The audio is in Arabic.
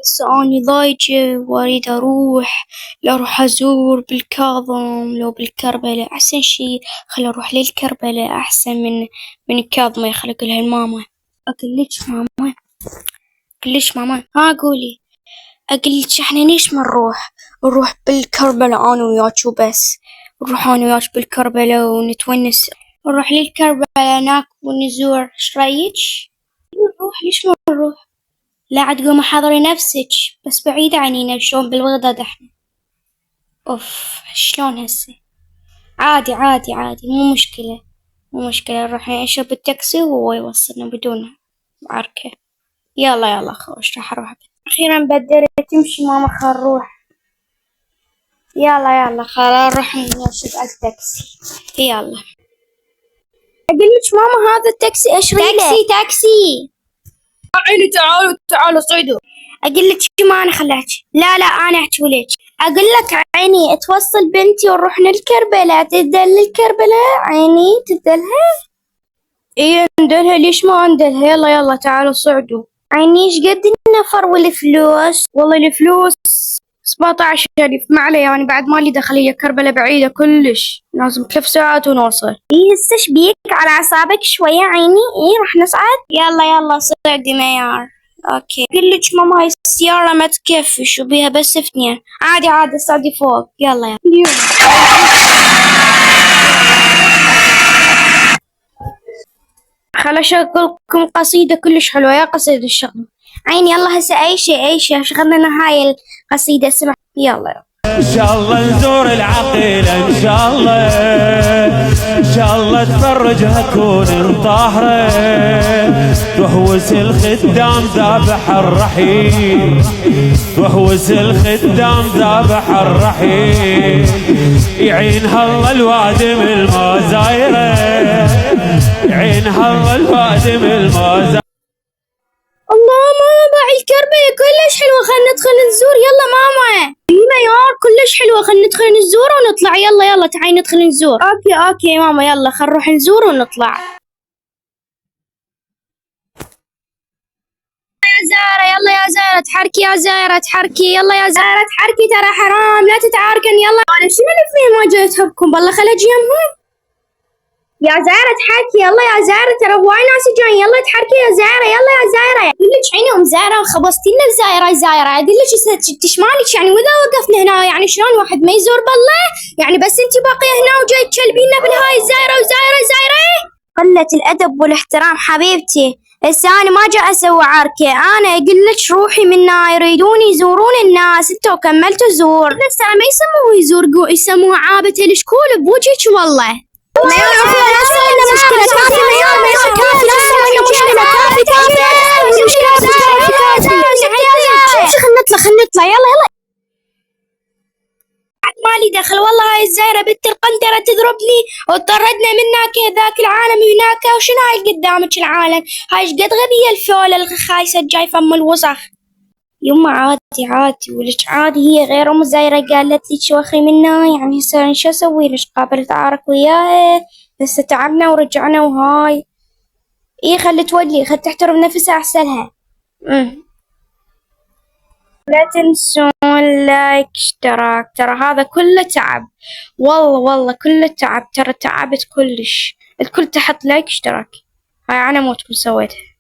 بس أني ضايجة وأريد أروح، لا أروح أزور بالكاظم لو بالكربلة أحسن شي. خل أروح للكربلة أحسن من الكاظمة. خل أقولها لماما. أقولك ماما، أقولك ماما، ها قولي. أقولك إحنا ليش ما نروح بالكربلة أنا وياك وبس. نروح أنا وياك بالكربلة ونتونس. نروح للكربلة هناك ونزور. إيش رأيك؟ نروح، ليش ما نروح؟ لا عاد قومي حضري نفسك، بس بعيدة عنينا شلون بالبغداد احنا. اوف شلون هسه؟ عادي عادي عادي، مو مشكلة نروح نشرب بالتاكسي وهو يوصلنا بدون عركة. يلا خوش راح اروح. اخيرا بدرت تمشي ماما. خل نروح. يلا خل نروح نركب على التاكسي. يلا. اقولك ماما هذا التاكسي ايش ريله؟ تاكسي. عيني تعالوا صعدوا. أقول لك ما أنا خلاك. لا أنا أحكي لك. أقول لك عيني توصل بنتي ونروح للكربلة. تدل الكربلة عيني تدلها. إيه ندلها، ليش ما ندلها؟ يلا تعالوا صعدوا. عيني إيش قد النفر والفلوس؟ والله الفلوس 17,000. ما عليه يعني بعد مالي دخل. هي كربلة بعيدة كلش، لازم 3 ساعات ونوصل. إيه هسه شبيك على أعصابك شوية عيني. إيه راح نصعد. يلا صعدي ميار. اوكي. قلت ماما هاي السيارة ما تكفي وبيها بس 2. عادي صعدي فوق. يلا. خل اشغلكم قصيدة كلش حلوة. يا قصيدة الشغل عيني. يلا هسه اي شي شغلنا هاي القصيدة. اسمع. يلا ان شاء الله نزور العقيلة. ان شاء الله تفرجها كون طاهرة. تهوس الخدام ذابح الرحيم. تهوس الخدام ذابح الرحيم. يعينها الله الوادم المازايرة. يعينها الله الوادم المازايرة. الله ماما باعي الكربلة كلش حلوة. خلنا ندخل نزور. يلا ماما. ميار كلش حلوة. خلنا ندخل نزور ونطلع. يلا تعالي ندخل نزور. اوكي ماما يلا خل نروح نزور ونطلع. يا زهرة يلا يا زهرة تحركي. يا زهرة تحركي. يلا يا زهرة تحركي. ترى حرام لا تتعاركن. يلا انا شنو اللي فيه ما جيتكم. بالله خل اجي يمهم. يا زهرة تحركي. يلا يا زهرة ترى هواي ناس جايين. يلا تحركي يا زهرة. يلا يا زهرة. اقول لك عيني زهرة خبصتينا بزايرة. اقول لك تشمالك يعني واذا وقفنا هنا يعني شلون واحد ما يزور بالله يعني. بس انتي باقية هنا وجاي تشلبينا بالهاي الزايرة وزايرة. قلة الادب والاحترام حبيبتي. هسه انا ما جاي اسوي عركة. انا اقول لك روحي منا. يريدون يزورون الناس. انتوا كملتوا زور. بس ما يسموه يزور يسموه عابة الشكول بوجهك والله. ما يعرف لا سوينا مشكلة. كافي ميار كافي. لا سوينا مشكلة. كافي. خلنا نطلع. يلا مالي دخل والله. هاي الزايرة بنت القنطرة تضربني وطردنا منك ذاك العالم هناك. وشنو هاي قدامك العالم؟ هاي ايش قد غبية الفولة الخايسة الجاي فم الوسخ. يما عادي ولك عادي. هي غير ام زايرة قالت لي شوخي منا يعني. هسه شو اسوي لك؟ قابل اتعارك وياها. هسه تعبنا ورجعنا وهاي. ايه خلي تولي. خل تحترم نفسها احسنها. لا تنسون لايك اشتراك. ترى هذا كله تعب. والله كله تعب. ترى تعبت كلش. الكل تحط لايك اشتراك. هاي على موتكم سويتها.